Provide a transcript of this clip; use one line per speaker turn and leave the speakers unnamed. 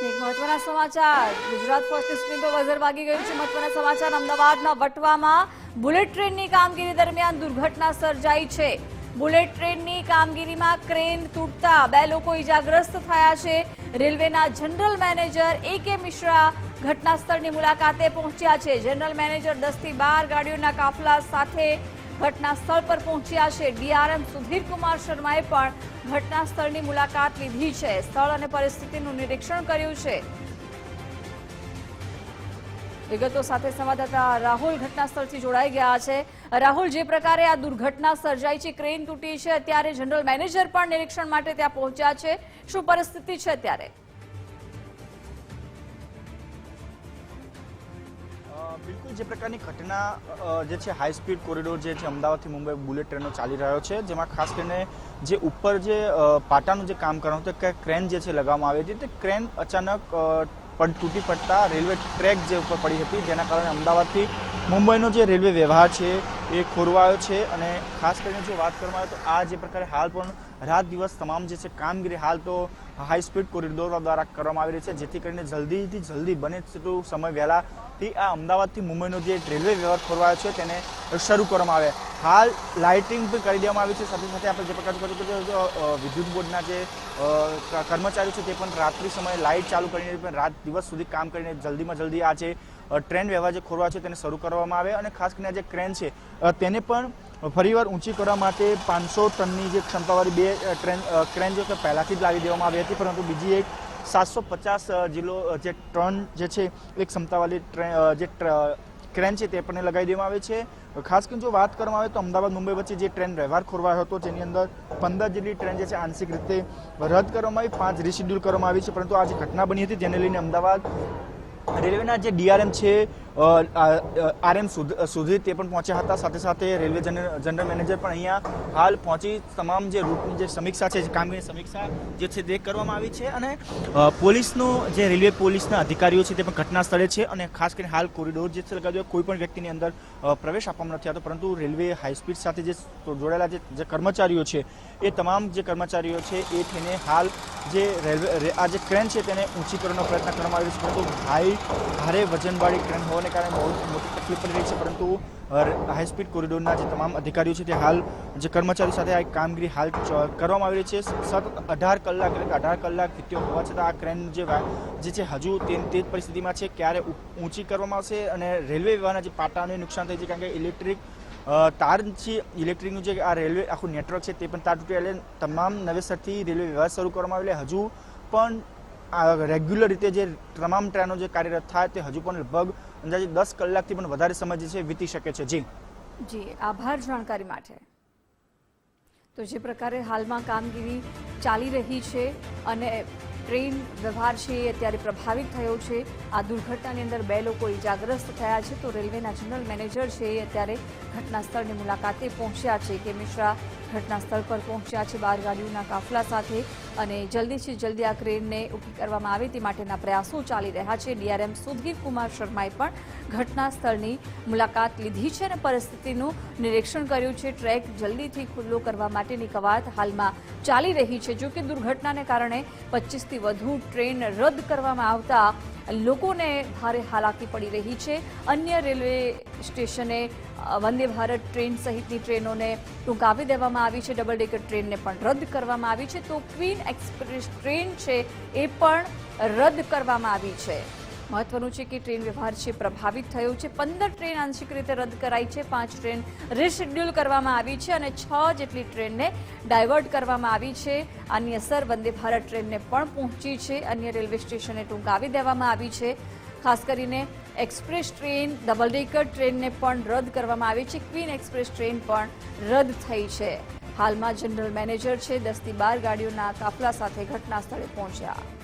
એક મહત્વના સમાચાર ગુજરાત ફર્સ્ટની સ્ક્રીન પર બઝર વાગી ગયું છે। મહત્વના સમાચાર અમદાવાદના વટવામાં બુલેટ ટ્રેનની કામગીરી દરમિયાન દુર્ઘટના સર્જાઈ છે। બુલેટ ટ્રેનની કામગીરીમાં ક્રેન તૂટતા 2 લોકો ઈજાગ્રસ્ત થયા છે। રેલવેના જનરલ મેનેજર A.K. મિશ્રા ઘટના સ્થળની મુલાકાતે પહોંચ્યા છે। જનરલ મેનેજર 10 થી 12 ગાડીઓના કાફલા સાથે ઘટના સ્થળ પર પહોંચ્યા છે। DRM સુધીર કુમાર શર્માએ પણ ઘટના સ્થળની મુલાકાત લીધી છે। સ્થળ અને પરિસ્થિતિનું નિરીક્ષણ કર્યું છે। વિગતો સાથે સંવાદદાતા રાહુલ ઘટના સ્થળથી જોડાઈ ગયા છે। રાહુલ, જે પ્રકારે આ દુર્ઘટના સર્જાઈ છે, ક્રેન તૂટી છે, અત્યારે જનરલ મેનેજર પણ નિરીક્ષણ માટે ત્યાં પહોંચ્યા છે, શું પરિસ્થિતિ છે અત્યારે?
બિલકુલ જે પ્રકારની ઘટના જે છે હાઈ સ્પીડ કોરિડોર જે છે અમદાવાદથી મુંબઈ બુલેટ ટ્રેનો ચાલી રહ્યો છે, જેમાં ખાસ કરીને જે ઉપર જે પાટાનું જે કામ કરવાનું હતું ક્રેન જે છે લગાવવામાં આવી હતી, તે ક્રેન અચાનક તૂટી પડતા રેલવે ટ્રેક જે ઉપર પડી હતી, જેના કારણે અમદાવાદથી મુંબઈનો જે રેલવે વ્યવહાર છે એ ખોરવાયો છે। અને ખાસ કરીને જો વાત કરવામાં આવે તો આ જે પ્રકારે હાલ પણ રાત દિવસ તમામ જે છે કામગીરી હાલ તો હાઈ સ્પીડ કોરિડોર દ્વારા કરવામાં આવી રહી છે, જેથી કરીને જલ્દીથી જલ્દી બને તેટલું સમય વહેલાથી આ અમદાવાદથી મુંબઈનો જે રેલવે વ્યવહાર ખોરવાયો છે તેને શરૂ કરવામાં આવે। હાલ લાઇટિંગ પણ કરી દેવામાં આવી છે। સાથે સાથે આપણે જે પ્રકાર વિદ્યુત બોર્ડના જે કર્મચારીઓ છે તે પણ રાત્રિ સમયે લાઇટ ચાલુ કરીને પણ રાત દિવસ સુધી કામ કરીને જલ્દીમાં જલ્દી આ જે ટ્રેન વ્યવહાર જે ખોરવાયો છે તેને શરૂ કરવામાં આવે। અને ખાસ કરીને જે ક્રેન છે તેને પણ ફરીવાર ઊંચી કરવા માટે 500 ટનની જે ક્ષમતાવાળી 2 ક્રેન જે પહેલાથી જ લાવી દેવામાં આવી હતી, પરંતુ બીજી એક 750 જે ટન જે છે એક ક્ષમતાવાળી જે ક્રેન છે તે પણ લગાવી દેવામાં આવે છે। ખાસ કરીને જો વાત કરવામાં આવે તો અમદાવાદ મુંબઈ વચ્ચે જે ટ્રેન વ્યવહાર ખોરવાયો હતો, જેની અંદર 15 જેટલી ટ્રેન જે છે આંશિક રીતે રદ કરવામાં આવી, 5 રીશેડ્યુલ કરવામાં આવી છે, પરંતુ આ જે ઘટના બની હતી જેને લઈને અમદાવાદ રેલવેના જે DRM છે RM સુધીર તે પણ પહોંચ્યા હતા। સાથે સાથે રેલવે જનરલ મેનેજર પણ અહીંયા હાલ પહોંચી તમામ જે રૂટની જે સમીક્ષા છે, કામગીરીની સમીક્ષા જે છે તે કરવામાં આવી છે। અને પોલીસનો જે રેલવે પોલીસના અધિકારીઓ છે તે પણ ઘટના સ્થળે છે। અને ખાસ કરીને હાલ કોરિડોર જે છે લગાવ્યો, કોઈ પણ વ્યક્તિની અંદર પ્રવેશ આપવામાં નથી આવતો, પરંતુ રેલવે હાઈ સ્પીડ સાથે જે જોડાયેલા જે કર્મચારીઓ છે એ તમામ જે કર્મચારીઓ છે એ થઈને હાલ જે રેલવે આ જે ક્રેન છે તેને ઊંચી કરવાનો પ્રયત્ન કરવામાં આવ્યો છે, પરંતુ ભારે વજનવાળી ટ્રેન હોવાને કારણે બહુ મોટી તકલીફ પડી રહી છે। પરંતુ હાઈ સ્પીડ કોરિડોરના જે તમામ અધિકારીઓ છે તે હાલ જે કર્મચારીઓ સાથે આ કામગીરી હાલ કરવામાં આવી રહી છે। સતત 18 કલાક એટલે કે 18 કલાક વીત્યો હોવા છતાં આ ક્રેન જે છે હજુ તે જ પરિસ્થિતિમાં છે। ક્યારે ઊંચી કરવામાં આવશે અને રેલવે વ્યવહારના જે પાટાને નુકસાન થઈ છે, કારણ કે ઇલેક્ટ્રિક તાર છે, ઇલેક્ટ્રિકનું જે આ રેલવે આખું નેટવર્ક છે તે પણ તાર તૂટ્યા, એટલે તમામ નવેસરથી રેલવે વ્યવહાર શરૂ કરવામાં આવેલ હજુ પણ રેગ્યુલર રીતે જે તમામ ટ્રેનો જે કાર્યરત થાય તે હજુ પણ લગભગ અંદાજે 10 કલાકથી પણ વધારે સમય જે છે વીતી શકે છે।
જી, આભાર જાણકારી માટે। તો જે પ્રકારે હાલમાં કામગીરી ચાલી રહી છે અને ટ્રેન વ્યવહાર છે એ અત્યારે પ્રભાવિત થયો છે, આ દુર્ઘટનાની અંદર 2 લોકો ઈજાગ્રસ્ત થયા છે, તો રેલવેના જનરલ મેનેજર છે એ અત્યારે ઘટના સ્થળની મુલાકાતે પહોંચ્યા છે। કે મિશ્રા ઘટના સ્થળ પર પહોંચ્યા છે 12 ગાડીઓના કાફલા સાથે, અને જલ્દીથી જલ્દી આ ક્રેનને ઊભી કરવામાં આવે તે માટેના પ્રયાસો ચાલી રહ્યા છે। DRM સુધીર કુમાર શર્માએ પણ ઘટના સ્થળની મુલાકાત લીધી છે અને પરિસ્થિતિનું નિરીક્ષણ કર્યું છે। ટ્રેક જલ્દીથી ખુલ્લો કરવા માટેની કવાયત હાલમાં ચાલી રહી છે। જો કે દુર્ઘટનાને કારણે 25 થી વધુ ટ્રેન રદ કરવામાં આવતા લોકોને ભારે હાલાકી પડી રહી છે। અન્ય રેલવે સ્ટેશને વંદે ભારત ટ્રેન સહિતની ટ્રેનોને ટૂંકાવી દેવામાં આવી છે, ડબલ ડેકર ટ્રેનને પણ રદ કરવામાં આવી છે, તો ક્વીન એક્સપ્રેસ ટ્રેન છે એ પણ રદ કરવામાં આવી છે। મહત્વનું છે કે ટ્રેન વ્યવહાર છે પ્રભાવિત થયો છે। 15 ટ્રેન આંશિક રીતે રદ કરાઈ છે, 5 ટ્રેન રીશેડ્યુલ કરવામાં આવી છે અને 6 જેટલી ટ્રેનને ડાયવર્ટ કરવામાં આવી છે। આની અસર વંદે ભારત ટ્રેનને પણ પહોંચી છે, અન્ય રેલવે સ્ટેશને ટૂંકાવી દેવામાં આવી છે। ખાસ કરીને એક્સપ્રેસ ટ્રેન, ડબલ ડેકર ટ્રેનને પણ રદ કરવામાં આવી છે, ક્વીન એક્સપ્રેસ ટ્રેન પણ રદ થઈ છે। હાલમાં જનરલ મેનેજર છે 10 થી 12 ગાડીઓના કાફલા સાથે ઘટના સ્થળે પહોંચ્યા।